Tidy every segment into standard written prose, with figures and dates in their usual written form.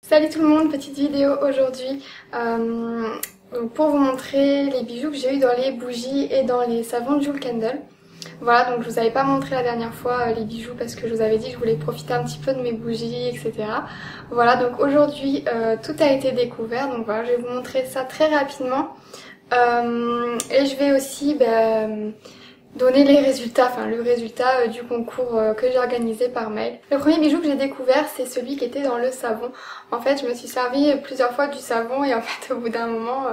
Salut tout le monde, petite vidéo aujourd'hui donc pour vous montrer les bijoux que j'ai eu dans les bougies et dans les savons Jewel Candle. Voilà, donc je vous avais pas montré la dernière fois les bijoux parce que je vous avais dit que je voulais profiter un petit peu de mes bougies, etc. Voilà, donc aujourd'hui tout a été découvert, donc voilà, je vais vous montrer ça très rapidement. Et je vais aussi donner les résultats, enfin le résultat du concours que j'ai organisé par mail. Le premier bijou que j'ai découvert, c'est celui qui était dans le savon. En fait, je me suis servi plusieurs fois du savon et en fait, au bout d'un moment,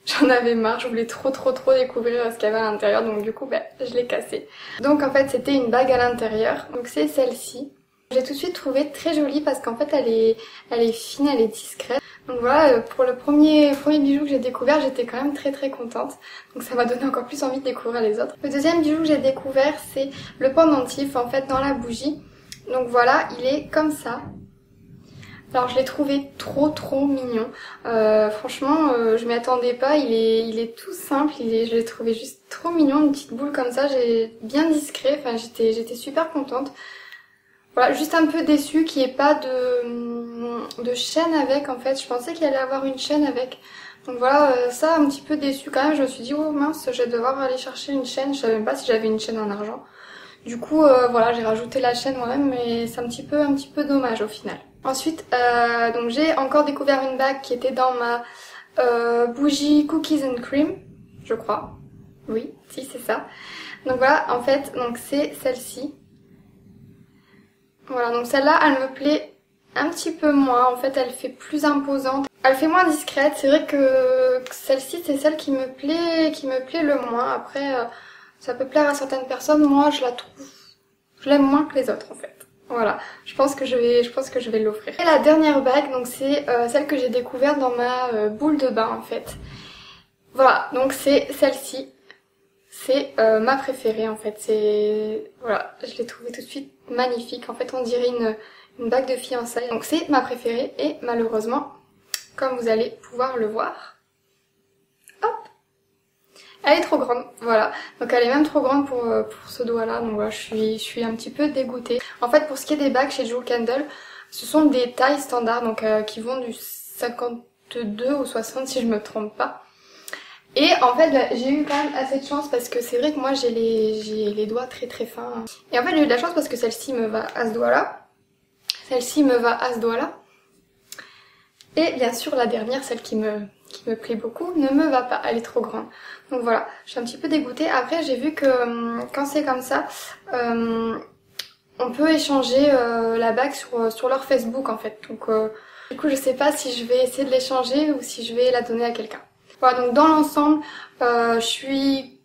j'en avais marre. Je voulais trop découvrir ce qu'il y avait à l'intérieur, donc du coup, je l'ai cassé. Donc en fait, c'était une bague à l'intérieur. Donc c'est celle-ci. J'ai tout de suite trouvé très jolie parce qu'en fait, elle est fine, elle est discrète. Donc voilà, pour le premier bijou que j'ai découvert, j'étais quand même très contente. Donc ça m'a donné encore plus envie de découvrir les autres. Le deuxième bijou que j'ai découvert, c'est le pendentif en fait dans la bougie. Donc voilà, il est comme ça. Alors je l'ai trouvé trop mignon. Franchement, je m'y attendais pas. Il est tout simple. Je l'ai trouvé juste trop mignon, une petite boule comme ça. J'ai bien discret. Enfin, j'étais super contente. Voilà, juste un peu déçue qu'il n'y ait pas de chaîne avec en fait. Je pensais qu'il allait avoir une chaîne avec. Donc voilà, ça un petit peu déçue quand même. Je me suis dit, oh mince, je vais devoir aller chercher une chaîne. Je savais même pas si j'avais une chaîne en argent. Du coup, voilà, j'ai rajouté la chaîne moi-même, mais c'est un petit peu dommage au final. Ensuite, donc j'ai encore découvert une bague qui était dans ma bougie Cookies and Cream, je crois. Oui, si c'est ça. Donc voilà, en fait, donc c'est celle-ci. Voilà, donc celle-là, elle me plaît un petit peu moins. En fait, elle fait plus imposante. Elle fait moins discrète. C'est vrai que celle-ci, c'est celle qui me plaît le moins. Après, ça peut plaire à certaines personnes. Moi, je l'aime moins que les autres, en fait. Voilà, je pense que je vais l'offrir. Et la dernière bague, donc c'est celle que j'ai découverte dans ma boule de bain, en fait. Voilà, donc c'est celle-ci. C'est ma préférée en fait, voilà, je l'ai trouvée tout de suite magnifique. En fait, on dirait une bague de fiançailles. Donc c'est ma préférée et malheureusement, comme vous allez pouvoir le voir, hop, elle est trop grande, voilà. Donc elle est même trop grande pour ce doigt-là. Donc voilà, je suis un petit peu dégoûtée. En fait, pour ce qui est des bagues chez Jewel Candle, ce sont des tailles standards, donc qui vont du 52 au 60 si je me trompe pas. Et en fait, j'ai eu quand même assez de chance parce que c'est vrai que moi j'ai les doigts très fins. Et en fait, j'ai eu de la chance parce que celle-ci me va à ce doigt-là. Celle-ci me va à ce doigt-là. Et bien sûr, la dernière, celle qui me plaît beaucoup, ne me va pas. Elle est trop grande. Donc voilà, je suis un petit peu dégoûtée. Après, j'ai vu que quand c'est comme ça, on peut échanger la bague sur leur Facebook en fait. Donc du coup, je sais pas si je vais essayer de l'échanger ou si je vais la donner à quelqu'un. Voilà, donc dans l'ensemble, je suis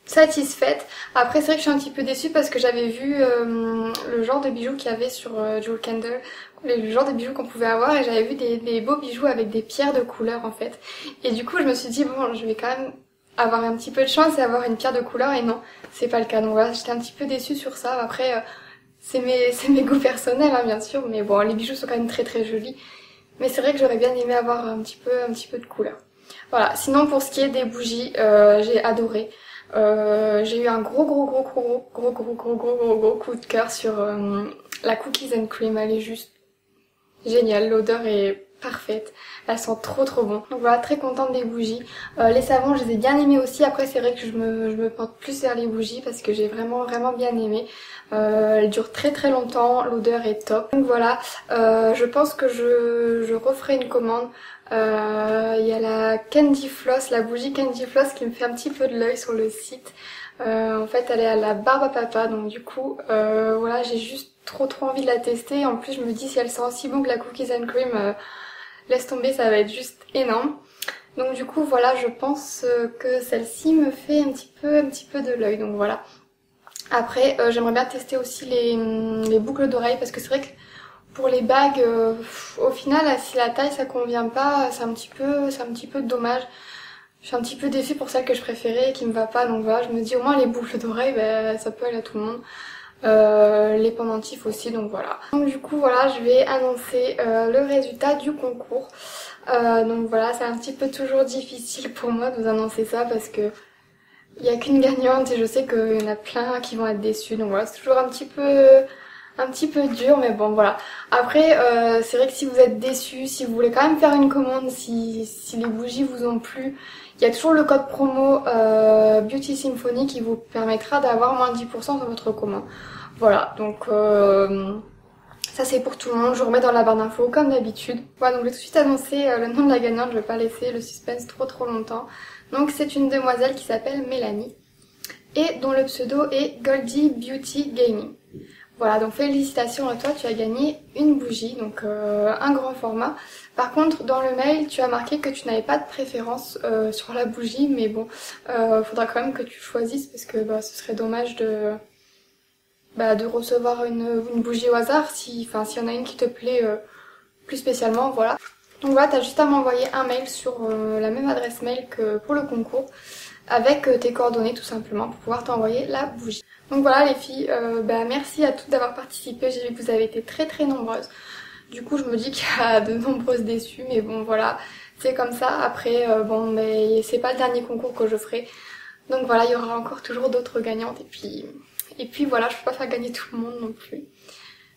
satisfaite. Après, c'est vrai que je suis un petit peu déçue parce que j'avais vu le genre de bijoux qu'il y avait sur Jewel Candle, le genre de bijoux qu'on pouvait avoir, et j'avais vu des beaux bijoux avec des pierres de couleur en fait. Et du coup, je me suis dit, bon, je vais quand même avoir un petit peu de chance et avoir une pierre de couleur, et non, c'est pas le cas. Donc voilà, j'étais un petit peu déçue sur ça. Après, c'est mes goûts personnels, hein, bien sûr, mais bon, les bijoux sont quand même très jolis. Mais c'est vrai que j'aurais bien aimé avoir un petit peu de couleur. Voilà, sinon pour ce qui est des bougies, j'ai adoré. J'ai eu un gros coup de cœur sur la Cookies and Cream. Elle est juste géniale, l'odeur est parfaite, elles sont trop bon. Donc voilà, très contente des bougies. Les savons, je les ai bien aimés aussi. Après, c'est vrai que je me porte plus vers les bougies parce que j'ai vraiment bien aimé. Elles durent très longtemps, l'odeur est top. Donc voilà, je pense que je referai une commande. Il y a la Candy Floss, la bougie Candy Floss qui me fait un petit peu de l'œil sur le site. En fait, elle est à la barbe à papa, donc du coup, voilà, j'ai juste trop envie de la tester. En plus, je me dis si elle sent aussi bon que la Cookies and Cream, laisse tomber, ça va être juste énorme. Donc du coup, voilà, je pense que celle-ci me fait un petit peu de l'œil, donc voilà. Après, j'aimerais bien tester aussi les boucles d'oreilles parce que c'est vrai que pour les bagues, au final, si la taille ça convient pas, c'est un petit peu dommage. Je suis un petit peu déçue pour celle que je préférais et qui me va pas, donc voilà, je me dis au moins les boucles d'oreilles, ça peut aller à tout le monde. Les pendentifs aussi, donc voilà. Donc du coup, voilà, je vais annoncer le résultat du concours. Donc voilà, c'est un petit peu toujours difficile pour moi de vous annoncer ça parce que il y a qu'une gagnante et je sais qu'il y en a plein qui vont être déçus. Donc voilà, c'est toujours un petit un petit peu dur, mais bon voilà. Après c'est vrai que si vous êtes déçus, si vous voulez quand même faire une commande, si les bougies vous ont plu, il y a toujours le code promo Beauty Symphony qui vous permettra d'avoir moins de 10% sur votre commande. Voilà, donc ça c'est pour tout le monde, je vous remets dans la barre d'infos comme d'habitude. Voilà, donc je vais tout de suite annoncer le nom de la gagnante, je vais pas laisser le suspense trop longtemps. Donc c'est une demoiselle qui s'appelle Mélanie et dont le pseudo est Goldie Beauty Gaming. Voilà, donc félicitations à toi, tu as gagné une bougie, donc un grand format. Par contre, dans le mail, tu as marqué que tu n'avais pas de préférence sur la bougie, mais bon, faudra quand même que tu choisisses parce que ce serait dommage de recevoir une bougie au hasard s'il y en a une qui te plaît plus spécialement, voilà. Donc voilà, t'as juste à m'envoyer un mail sur la même adresse mail que pour le concours avec tes coordonnées tout simplement pour pouvoir t'envoyer la bougie. Donc voilà les filles, merci à toutes d'avoir participé, j'ai vu que vous avez été très nombreuses. Du coup je me dis qu'il y a de nombreuses déçues, mais bon voilà, c'est comme ça. Après mais c'est pas le dernier concours que je ferai. Donc voilà, il y aura encore toujours d'autres gagnantes et puis voilà, je peux pas faire gagner tout le monde non plus.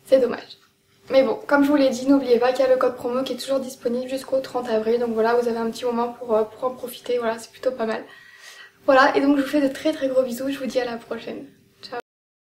C'est dommage. Mais bon, comme je vous l'ai dit, n'oubliez pas qu'il y a le code promo qui est toujours disponible jusqu'au 30 avril. Donc voilà, vous avez un petit moment pour en profiter, voilà, c'est plutôt pas mal. Voilà, et donc je vous fais de très gros bisous, je vous dis à la prochaine.